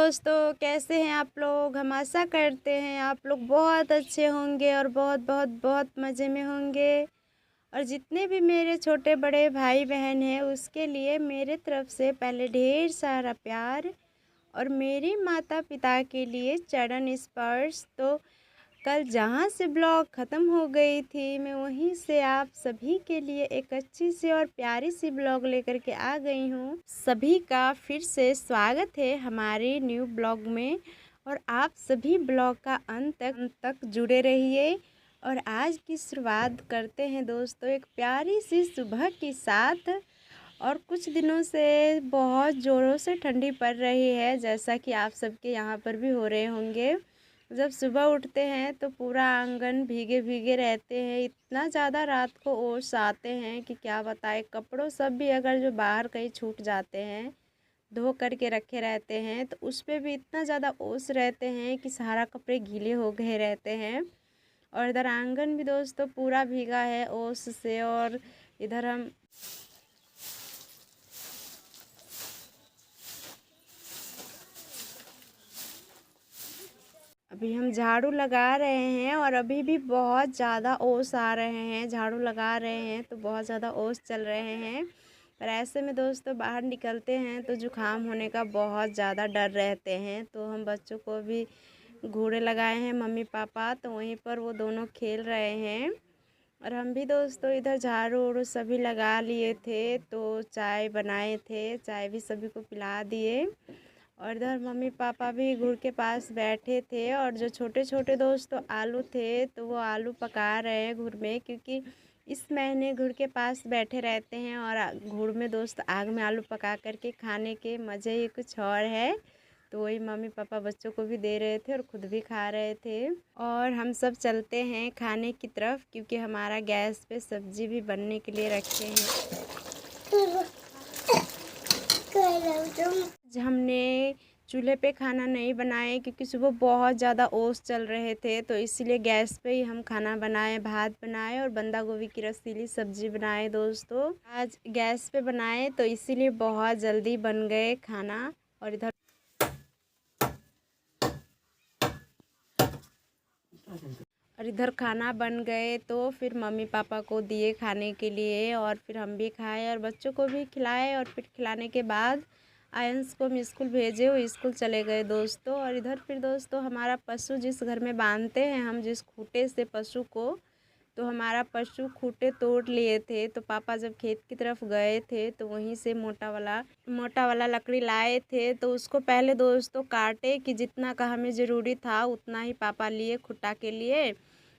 दोस्तों, कैसे हैं आप लोग। हम आशा करते हैं आप लोग बहुत अच्छे होंगे और बहुत बहुत बहुत मज़े में होंगे। और जितने भी मेरे छोटे बड़े भाई बहन हैं उसके लिए मेरे तरफ से पहले ढेर सारा प्यार। और मेरे माता पिता के लिए चरण स्पर्श। तो कल जहाँ से ब्लॉग ख़त्म हो गई थी मैं वहीं से आप सभी के लिए एक अच्छी सी और प्यारी सी ब्लॉग लेकर के आ गई हूँ। सभी का फिर से स्वागत है हमारे न्यू ब्लॉग में। और आप सभी ब्लॉग का अंत तक जुड़े रहिए। और आज की शुरुआत करते हैं दोस्तों एक प्यारी सी सुबह के साथ। और कुछ दिनों से बहुत ज़ोरों से ठंडी पड़ रही है, जैसा कि आप सबके यहाँ पर भी हो रहे होंगे। जब सुबह उठते हैं तो पूरा आंगन भीगे भीगे रहते हैं। इतना ज़्यादा रात को ओस आते हैं कि क्या बताएं। कपड़ों सब भी अगर जो बाहर कहीं छूट जाते हैं, धो करके रखे रहते हैं, तो उस पर भी इतना ज़्यादा ओस रहते हैं कि सारा कपड़े गीले हो गए रहते हैं। और इधर आंगन भी दोस्तों पूरा भीगा है ओस से। और इधर हम अभी हम झाड़ू लगा रहे हैं और अभी भी बहुत ज़्यादा ओस आ रहे हैं। झाड़ू लगा रहे हैं तो बहुत ज़्यादा ओस चल रहे हैं। पर ऐसे में दोस्तों बाहर निकलते हैं तो जुकाम होने का बहुत ज़्यादा डर रहते हैं। तो हम बच्चों को भी घूरे लगाए हैं मम्मी पापा, तो वहीं पर वो दोनों खेल रहे हैं। और हम भी दोस्तों इधर झाड़ू उड़ू सभी लगा लिए थे, तो चाय बनाए थे, चाय भी सभी को पिला दिए। और इधर मम्मी पापा भी घूर के पास बैठे थे। और जो छोटे छोटे दोस्तों आलू थे तो वो आलू पका रहे हैं घूर में, क्योंकि इस महीने घूर के पास बैठे रहते हैं। और घूर में दोस्त आग में आलू पका करके खाने के मज़े ही कुछ और है। तो वही मम्मी पापा बच्चों को भी दे रहे थे और ख़ुद भी खा रहे थे। और हम सब चलते हैं खाने की तरफ, क्योंकि हमारा गैस पे सब्ज़ी भी बनने के लिए रखे हैं। हमने चूल्हे पे खाना नहीं बनाए क्योंकि सुबह बहुत ज़्यादा ओस चल रहे थे, तो इसीलिए गैस पे ही हम खाना बनाए। भात बनाए और बंदा गोभी की रसीली सब्ज़ी बनाए दोस्तों। आज गैस पे बनाए तो इसीलिए बहुत जल्दी बन गए खाना। और इधर खाना बन गए तो फिर मम्मी पापा को दिए खाने के लिए। और फिर हम भी खाए और बच्चों को भी खिलाए। और फिर खिलाने के बाद आयंस को हम स्कूल भेजे, वो स्कूल चले गए दोस्तों। और इधर फिर दोस्तों हमारा पशु जिस घर में बांधते हैं हम, जिस खूटे से पशु को, तो हमारा पशु खूटे तोड़ लिए थे। तो पापा जब खेत की तरफ गए थे तो वहीं से मोटा वाला लकड़ी लाए थे। तो उसको पहले दोस्तों काटे कि जितना का हमें ज़रूरी था उतना ही पापा लिए खुट्टा के लिए।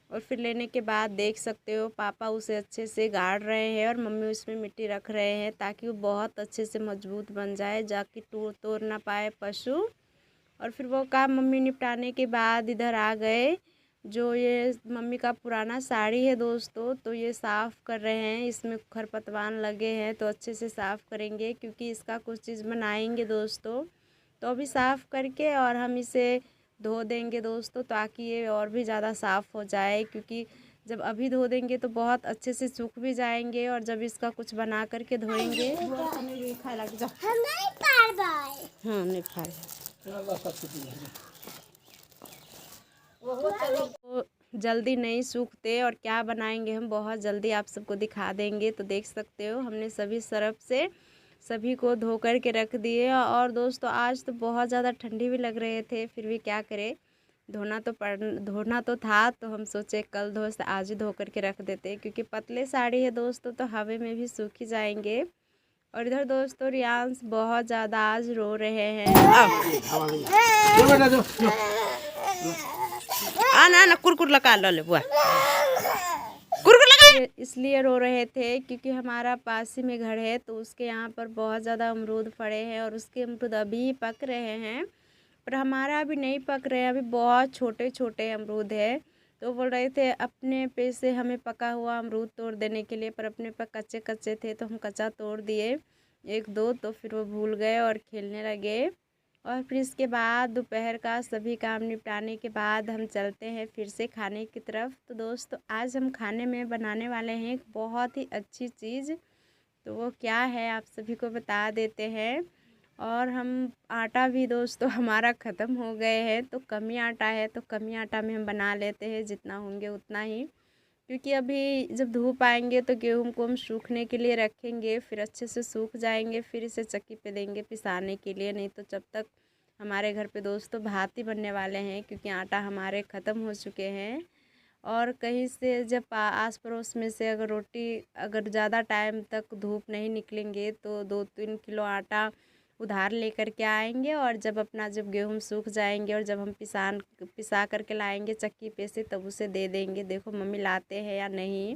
और फिर लेने के बाद देख सकते हो पापा उसे अच्छे से गाड़ रहे हैं और मम्मी उसमें मिट्टी रख रहे हैं, ताकि वो बहुत अच्छे से मजबूत बन जाए, जाकि तोड़ ना पाए पशु। और फिर वो काम मम्मी निपटाने के बाद इधर आ गए। जो ये मम्मी का पुराना साड़ी है दोस्तों, तो ये साफ़ कर रहे हैं। इसमें खरपतवार लगे हैं तो अच्छे से साफ़ करेंगे, क्योंकि इसका कुछ चीज़ बनाएंगे दोस्तों। तो अभी साफ़ करके और हम इसे धो देंगे दोस्तों, ताकि ये और भी ज़्यादा साफ़ हो जाए। क्योंकि जब अभी धो देंगे तो बहुत अच्छे से सूख भी जाएंगे। और जब इसका कुछ बना करके धोएंगे तो जल्दी नहीं सूखते। और क्या बनाएंगे हम बहुत जल्दी आप सबको दिखा देंगे। तो देख सकते हो हमने सभी सरफ से सभी को धो कर के रख दिए। और दोस्तों आज तो बहुत ज़्यादा ठंडी भी लग रहे थे, फिर भी क्या करें, धोना तो था। तो हम सोचे कल धो से आज ही धो कर के रख देते, क्योंकि पतले साड़ी है दोस्तों तो हवा में भी सूख ही जाएंगे। और इधर दोस्तों रियांश बहुत ज़्यादा आज रो रहे हैं। ना कुरकुर लगा लो बुआ, कुरकुर लगा। इसलिए रो रहे थे क्योंकि हमारा पास ही में घर है, तो उसके यहाँ पर बहुत ज़्यादा अमरूद फड़े हैं और उसके अमरूद अभी पक रहे हैं। पर हमारा अभी नहीं पक रहे हैं, अभी बहुत छोटे छोटे अमरूद है। तो बोल रहे थे अपने पे से हमें पका हुआ अमरूद तोड़ देने के लिए, पर अपने पे कच्चे कच्चे थे तो हम कच्चा तोड़ दिए एक दो। तो फिर वो भूल गए और खेलने लगे। और फिर इसके बाद दोपहर का सभी काम निपटाने के बाद हम चलते हैं फिर से खाने की तरफ। तो दोस्तों आज हम खाने में बनाने वाले हैं एक बहुत ही अच्छी चीज़। तो वो क्या है आप सभी को बता देते हैं। और हम आटा भी दोस्तों हमारा ख़त्म हो गए हैं, तो कम ही आटा है तो कम ही आटा में हम बना लेते हैं, जितना होंगे उतना ही। क्योंकि अभी जब धूप आएंगे तो गेहूं को हम सूखने के लिए रखेंगे, फिर अच्छे से सूख जाएंगे, फिर इसे चक्की पे देंगे पिसाने के लिए। नहीं तो जब तक हमारे घर पे दोस्तों भात ही बनने वाले हैं, क्योंकि आटा हमारे ख़त्म हो चुके हैं। और कहीं से जब आस पड़ोस में से अगर रोटी अगर ज़्यादा टाइम तक धूप नहीं निकलेंगे तो 2-3 किलो आटा उधार लेकर के आएंगे। और जब गेहूँ सूख जाएंगे और जब हम पिसा करके लाएंगे चक्की पे से, तब उसे दे देंगे। देखो मम्मी लाते हैं या नहीं,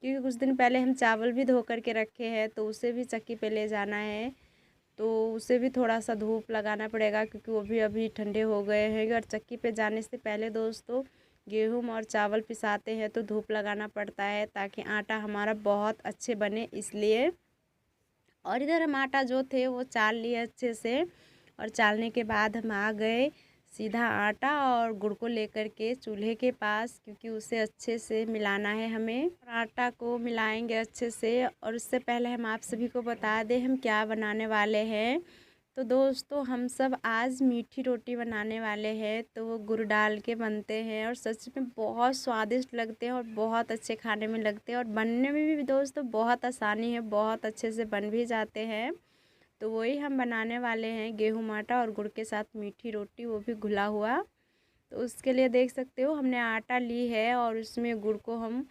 क्योंकि कुछ दिन पहले हम चावल भी धो करके रखे हैं, तो उसे भी चक्की पे ले जाना है। तो उसे भी थोड़ा सा धूप लगाना पड़ेगा, क्योंकि वो भी अभी ठंडे हो गए हैं। और चक्की पे जाने से पहले दोस्तों गेहूँ और चावल पिसाते हैं तो धूप लगाना पड़ता है, ताकि आटा हमारा बहुत अच्छे बने इसलिए। और इधर हम आटा जो थे वो चाल लिए अच्छे से, और चालने के बाद हम आ गए सीधा आटा और गुड़ को लेकर के चूल्हे के पास, क्योंकि उसे अच्छे से मिलाना है हमें। और आटा को मिलाएंगे अच्छे से। और उससे पहले हम आप सभी को बता दें हम क्या बनाने वाले हैं। तो दोस्तों हम सब आज मीठी रोटी बनाने वाले हैं, तो वो गुड़ डाल के बनते हैं और सच में बहुत स्वादिष्ट लगते हैं और बहुत अच्छे खाने में लगते हैं। और बनने में भी दोस्तों बहुत आसानी है, बहुत अच्छे से बन भी जाते हैं। तो वही हम बनाने वाले हैं, गेहूं आटा और गुड़ के साथ मीठी रोटी, वो भी घुला हुआ। तो उसके लिए देख सकते हो हमने आटा ली है और उसमें गुड़ को हम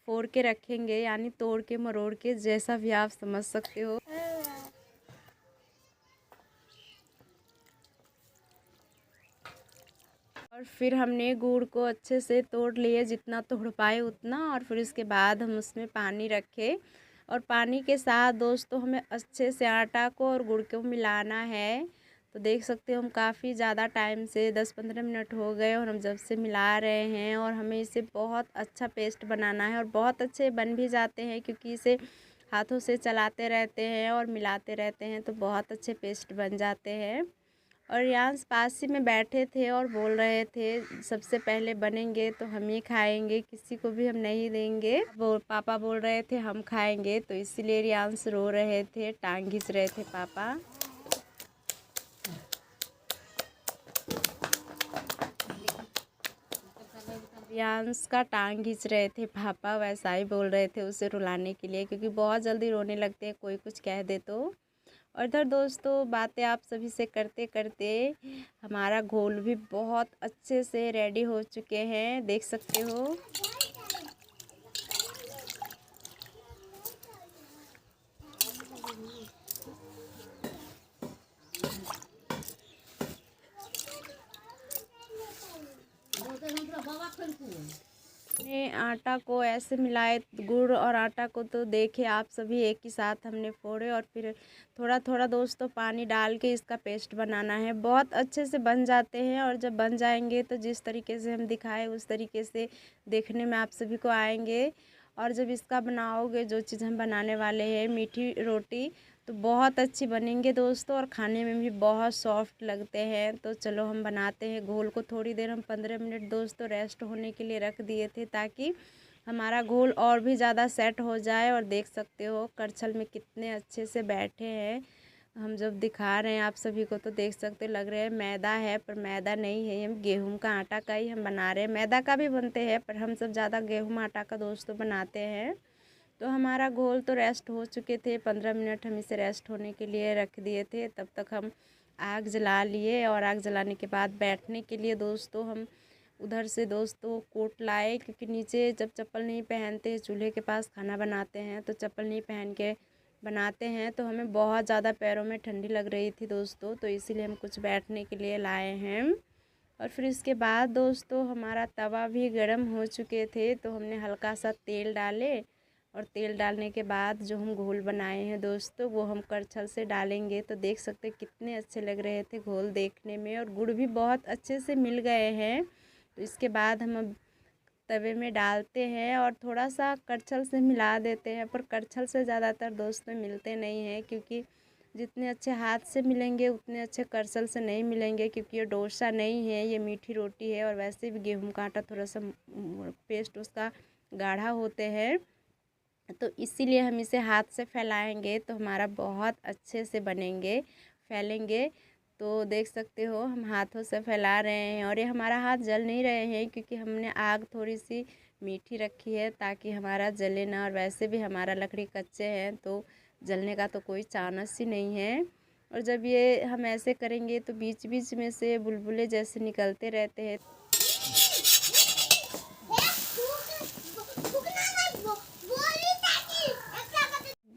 फोड़ के रखेंगे, यानी तोड़ के मरोड़ के, जैसा भी आप समझ सकते हो। और फिर हमने गुड़ को अच्छे से तोड़ लिए, जितना तोड़ पाए उतना। और फिर उसके बाद हम उसमें पानी रखे, और पानी के साथ दोस्तों हमें अच्छे से आटा को और गुड़ को मिलाना है। तो देख सकते हो हम काफ़ी ज़्यादा टाइम से 10-15 मिनट हो गए और हम जब से मिला रहे हैं। और हमें इसे बहुत अच्छा पेस्ट बनाना है, और बहुत अच्छे बन भी जाते हैं, क्योंकि इसे हाथों से चलाते रहते हैं और मिलाते रहते हैं तो बहुत अच्छे पेस्ट बन जाते हैं। और यांश पास ही में बैठे थे और बोल रहे थे सबसे पहले बनेंगे तो हम ही खाएंगे, किसी को भी हम नहीं देंगे। वो पापा बोल रहे थे हम खाएंगे, तो इसीलिए यांश रो रहे थे, टांग घिस रहे थे पापा। यांश का टांग घिस रहे थे पापा, वैसा ही बोल रहे थे उसे रुलाने के लिए, क्योंकि बहुत जल्दी रोने लगते हैं कोई कुछ कह दे तो। और इधर दोस्तों बातें आप सभी से करते करते हमारा घोल भी बहुत अच्छे से रेडी हो चुके हैं, देख सकते हो। ने आटा को ऐसे मिलाए, गुड़ और आटा को तो देखे आप सभी एक ही साथ हमने फोड़े, और फिर थोड़ा थोड़ा दोस्तों पानी डाल के इसका पेस्ट बनाना है। बहुत अच्छे से बन जाते हैं, और जब बन जाएंगे तो जिस तरीके से हम दिखाए उस तरीके से देखने में आप सभी को आएंगे। और जब इसका बनाओगे, जो चीज़ हम बनाने वाले हैं मीठी रोटी, तो बहुत अच्छी बनेंगे दोस्तों, और खाने में भी बहुत सॉफ्ट लगते हैं। तो चलो हम बनाते हैं। घोल को थोड़ी देर हम 15 मिनट दोस्तों रेस्ट होने के लिए रख दिए थे, ताकि हमारा घोल और भी ज़्यादा सेट हो जाए। और देख सकते हो करछल में कितने अच्छे से बैठे हैं। हम जब दिखा रहे हैं आप सभी को तो देख सकते लग रहे हैं मैदा है, पर मैदा नहीं है, हम गेहूं का आटा का ही हम बना रहे हैं। मैदा का भी बनते हैं, पर हम सब ज़्यादा गेहूं आटा का दोस्तों बनाते हैं। तो हमारा घोल तो रेस्ट हो चुके थे, 15 मिनट हम इसे रेस्ट होने के लिए रख दिए थे। तब तक हम आग जला लिए, और आग जलाने के बाद बैठने के लिए दोस्तों हम उधर से दोस्तों कोट लाए, क्योंकि नीचे जब चप्पल नहीं पहनते चूल्हे के पास खाना बनाते हैं तो चप्पल नहीं पहन के बनाते हैं, तो हमें बहुत ज़्यादा पैरों में ठंडी लग रही थी दोस्तों, तो इसीलिए हम कुछ बैठने के लिए लाए हैं। और फिर इसके बाद दोस्तों हमारा तवा भी गर्म हो चुके थे, तो हमने हल्का सा तेल डाले, और तेल डालने के बाद जो हम घोल बनाए हैं दोस्तों वो हम करछल से डालेंगे। तो देख सकते कितने अच्छे लग रहे थे घोल देखने में, और गुड़ भी बहुत अच्छे से मिल गए हैं। तो इसके बाद हम अब तवे में डालते हैं और थोड़ा सा करछल से मिला देते हैं, पर करछल से ज़्यादातर दोस्तों मिलते नहीं हैं, क्योंकि जितने अच्छे हाथ से मिलेंगे उतने अच्छे करछल से नहीं मिलेंगे, क्योंकि ये डोसा नहीं है, ये मीठी रोटी है। और वैसे भी गेहूं का आटा थोड़ा सा पेस्ट उसका गाढ़ा होते हैं, तो इसीलिए हम इसे हाथ से फैलाएंगे तो हमारा बहुत अच्छे से बनेंगे। फैलेंगे। तो देख सकते हो हम हाथों से फैला रहे हैं और ये हमारा हाथ जल नहीं रहे हैं क्योंकि हमने आग थोड़ी सी मीठी रखी है ताकि हमारा जले ना। और वैसे भी हमारा लकड़ी कच्चे हैं तो जलने का तो कोई चांस ही नहीं है। और जब ये हम ऐसे करेंगे तो बीच बीच में से बुलबुले जैसे निकलते रहते हैं।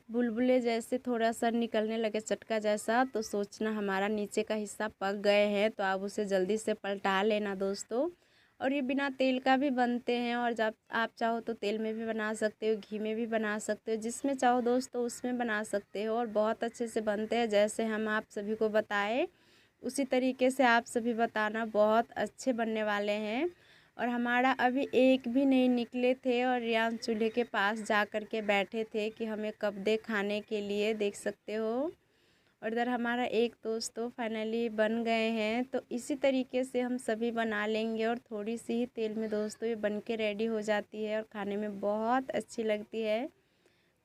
बुलबुले जैसे थोड़ा सा निकलने लगे चटका जैसा तो सोचना हमारा नीचे का हिस्सा पक गए हैं। तो आप उसे जल्दी से पलटा लेना दोस्तों। और ये बिना तेल का भी बनते हैं और जब आप चाहो तो तेल में भी बना सकते हो, घी में भी बना सकते हो, जिसमें चाहो दोस्तों उसमें बना सकते हो। और बहुत अच्छे से बनते हैं जैसे हम आप सभी को बताए उसी तरीके से आप सभी बताना, बहुत अच्छे बनने वाले हैं। और हमारा अभी एक भी नहीं निकले थे और रियान चूल्हे के पास जा कर के बैठे थे कि हमें कब दे खाने के लिए, देख सकते हो। और इधर हमारा एक दोस्त तो फाइनली बन गए हैं। तो इसी तरीके से हम सभी बना लेंगे और थोड़ी सी ही तेल में दोस्तों ये बन के रेडी हो जाती है और खाने में बहुत अच्छी लगती है।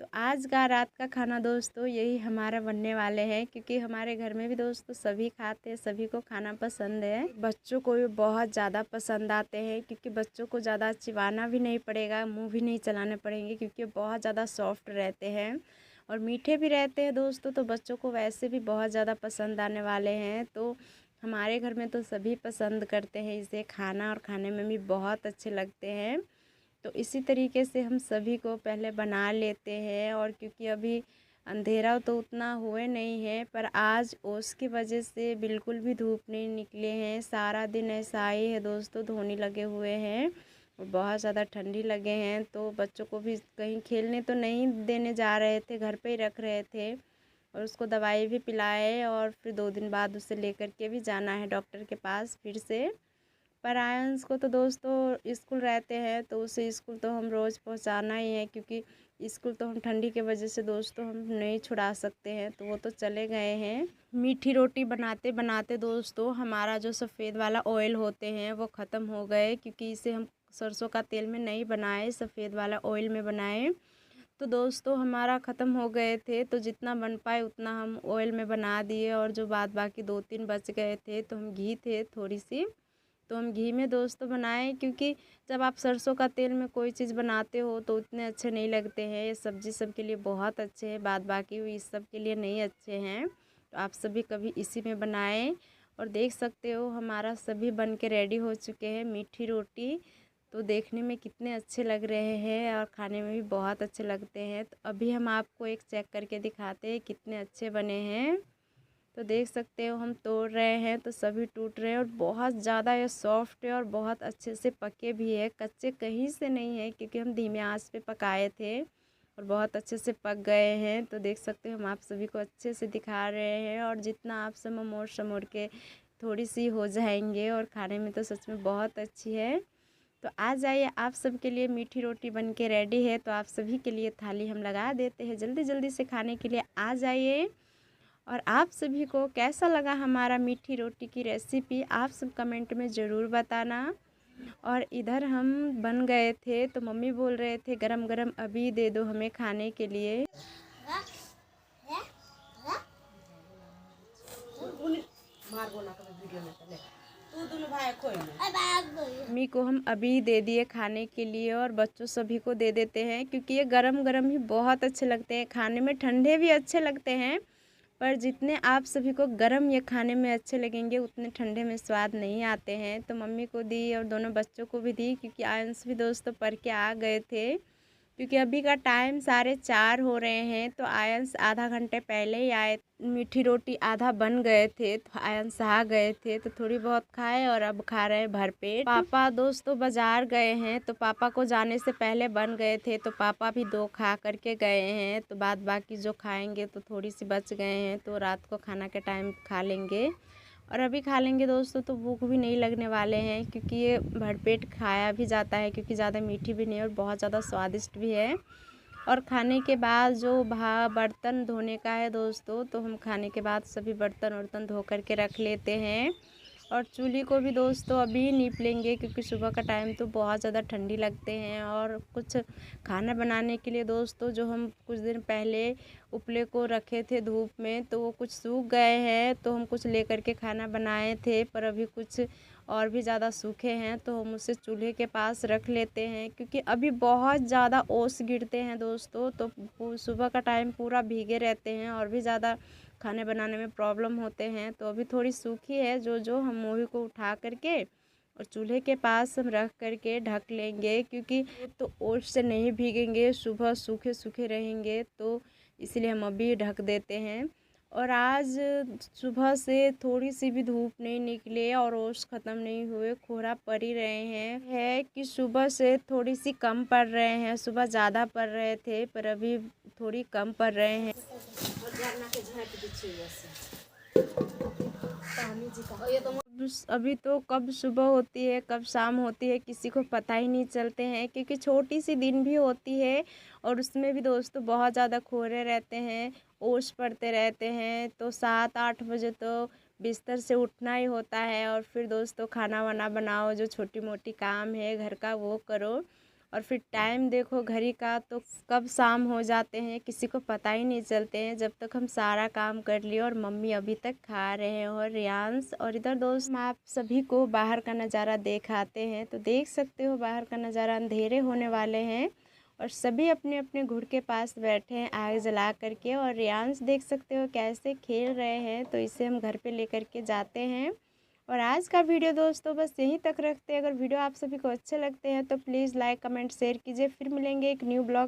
तो आज का रात का खाना दोस्तों यही हमारा बनने वाले हैं क्योंकि हमारे घर में भी दोस्तों सभी खाते हैं, सभी को खाना पसंद है। बच्चों को भी बहुत ज़्यादा पसंद आते हैं क्योंकि बच्चों को ज़्यादा चिबाना भी नहीं पड़ेगा, मुंह भी नहीं चलाने पड़ेंगे क्योंकि बहुत ज़्यादा सॉफ्ट रहते हैं और मीठे भी रहते हैं दोस्तों। तो बच्चों को वैसे भी बहुत ज़्यादा पसंद आने वाले हैं। तो हमारे घर में तो सभी पसंद करते हैं इसे खाना और खाने में भी बहुत अच्छे लगते हैं। तो इसी तरीके से हम सभी को पहले बना लेते हैं। और क्योंकि अभी अंधेरा तो उतना हुए नहीं है पर आज ओस की वजह से बिल्कुल भी धूप नहीं निकले हैं। सारा दिन ऐसा ही है दोस्तों, धोने लगे हुए हैं और बहुत ज़्यादा ठंडी लगे हैं। तो बच्चों को भी कहीं खेलने तो नहीं देने जा रहे थे, घर पे ही रख रहे थे और उसको दवाई भी पिलाए और फिर 2 दिन बाद उसे लेकर के भी जाना है डॉक्टर के पास फिर से। पर आयंस को तो दोस्तों स्कूल रहते हैं तो उसे स्कूल तो हम रोज़ पहुंचाना ही है क्योंकि स्कूल तो हम ठंडी के वजह से दोस्तों हम नहीं छुड़ा सकते हैं। तो वो तो चले गए हैं। मीठी रोटी बनाते बनाते दोस्तों हमारा जो सफ़ेद वाला ऑयल होते हैं वो ख़त्म हो गए क्योंकि इसे हम सरसों का तेल में नहीं बनाए, सफ़ेद वाला ऑयल में बनाए। तो दोस्तों हमारा ख़त्म हो गए थे तो जितना बन पाए उतना हम ऑयल में बना दिए और जो बाद बाकी 2-3 बच गए थे तो हम घी थे थोड़ी सी तो हम घी में दोस्तों बनाए क्योंकि जब आप सरसों का तेल में कोई चीज़ बनाते हो तो उतने अच्छे नहीं लगते हैं। ये सब्ज़ी सब के लिए बहुत अच्छे हैं, बाद बाकी इस सब के लिए नहीं अच्छे हैं। तो आप सभी कभी इसी में बनाएं। और देख सकते हो हमारा सभी बन के रेडी हो चुके हैं। मीठी रोटी तो देखने में कितने अच्छे लग रहे हैं और खाने में भी बहुत अच्छे लगते हैं। तो अभी हम आपको एक चेक करके दिखाते हैं कितने अच्छे बने हैं। तो देख सकते हो हम तोड़ रहे हैं तो सभी टूट रहे हैं और बहुत ज़्यादा ये सॉफ्ट है और बहुत अच्छे से पके भी है, कच्चे कहीं से नहीं है क्योंकि हम धीमे आंच पे पकाए थे और बहुत अच्छे से पक गए हैं। तो देख सकते हो हम आप सभी को अच्छे से दिखा रहे हैं और जितना आप सब मोड़ समोड़ के थोड़ी सी हो जाएंगे और खाने में तो सच में बहुत अच्छी है। तो आ जाइए, आप सबके लिए मीठी रोटी बन के रेडी है। तो आप सभी के लिए थाली हम लगा देते हैं, जल्दी जल्दी से खाने के लिए आ जाइए। और आप सभी को कैसा लगा हमारा मीठी रोटी की रेसिपी आप सब कमेंट में ज़रूर बताना। और इधर हम बन गए थे तो मम्मी बोल रहे थे गरम गरम अभी दे दो हमें खाने के लिए। मम्मी को हम अभी दे दिए खाने के लिए और बच्चों सभी को दे देते हैं क्योंकि ये गरम गरम ही बहुत अच्छे लगते हैं खाने में, ठंडे भी अच्छे लगते हैं पर जितने आप सभी को गरम ये खाने में अच्छे लगेंगे उतने ठंडे में स्वाद नहीं आते हैं। तो मम्मी को दी और दोनों बच्चों को भी दी क्योंकि आयंस भी दोस्तों पढ़ के आ गए थे क्योंकि अभी का टाइम 4:30 हो रहे हैं। तो आयंस आधा घंटे पहले ही आए, मीठी रोटी आधा बन गए थे तो आयंस आ गए थे तो थोड़ी बहुत खाए और अब खा रहे हैं भरपेट। पापा दोस्तों बाजार गए हैं तो पापा को जाने से पहले बन गए थे तो पापा भी 2 खा करके गए हैं। तो बाद बाकी जो खाएंगे तो थोड़ी सी बच गए हैं तो रात को खाना के टाइम खा लेंगे और अभी खा लेंगे दोस्तों तो भूख भी नहीं लगने वाले हैं क्योंकि ये भरपेट खाया भी जाता है क्योंकि ज़्यादा मीठी भी नहीं और बहुत ज़्यादा स्वादिष्ट भी है। और खाने के बाद जो बर्तन धोने का है दोस्तों तो हम खाने के बाद सभी बर्तन वर्तन धो करके रख लेते हैं और चूल्हे को भी दोस्तों अभी नीप लेंगे, क्योंकि सुबह का टाइम तो बहुत ज़्यादा ठंडी लगते हैं। और कुछ खाना बनाने के लिए दोस्तों जो हम कुछ दिन पहले उपले को रखे थे धूप में, तो वो कुछ सूख गए हैं, तो हम कुछ लेकर के खाना बनाए थे, पर अभी कुछ और भी ज़्यादा सूखे हैं, तो हम उसे चूल्हे के पास रख लेते हैं, क्योंकि अभी बहुत ज़्यादा ओस गिरते हैं दोस्तों। तो सुबह का टाइम पूरा भीगे रहते हैं और भी ज़्यादा खाने बनाने में प्रॉब्लम होते हैं। तो अभी थोड़ी सूखी है जो हम मूवी को उठा करके और चूल्हे के पास हम रख करके ढक लेंगे, क्योंकि तो ओस से नहीं भीगेंगे, सुबह सूखे सूखे रहेंगे, तो इसलिए हम अभी ढक देते हैं। और आज सुबह से थोड़ी सी भी धूप नहीं निकले और ओस ख़त्म नहीं हुए, कोहरा पड़ ही रहे हैं। है कि सुबह से थोड़ी सी कम पड़ रहे हैं, सुबह ज़्यादा पड़ रहे थे पर अभी थोड़ी कम पड़ रहे हैं। अभी तो कब सुबह होती है कब शाम होती है किसी को पता ही नहीं चलते हैं, क्योंकि छोटी सी दिन भी होती है और उसमें भी दोस्तों बहुत ज़्यादा कोहरे रहते हैं, ओस पड़ते रहते हैं। तो 7-8 बजे तो बिस्तर से उठना ही होता है, और फिर दोस्तों खाना वाना बनाओ, जो छोटी मोटी काम है घर का वो करो, और फिर टाइम देखो घड़ी का तो कब शाम हो जाते हैं किसी को पता ही नहीं चलते हैं, जब तक हम सारा काम कर लिए। और मम्मी अभी तक खा रहे हैं और रियांश। और इधर दोस्त हम आप सभी को बाहर का नज़ारा दिखाते हैं, तो देख सकते हो बाहर का नज़ारा, अंधेरे होने वाले हैं और सभी अपने अपने घुड़ के पास बैठे हैं आग जला करके। और रियांश देख सकते हो कैसे खेल रहे हैं, तो इसे हम घर पे लेकर के जाते हैं। और आज का वीडियो दोस्तों बस यहीं तक रखते हैं। अगर वीडियो आप सभी को अच्छे लगते हैं तो प्लीज़ लाइक कमेंट शेयर कीजिए। फिर मिलेंगे एक न्यू ब्लॉग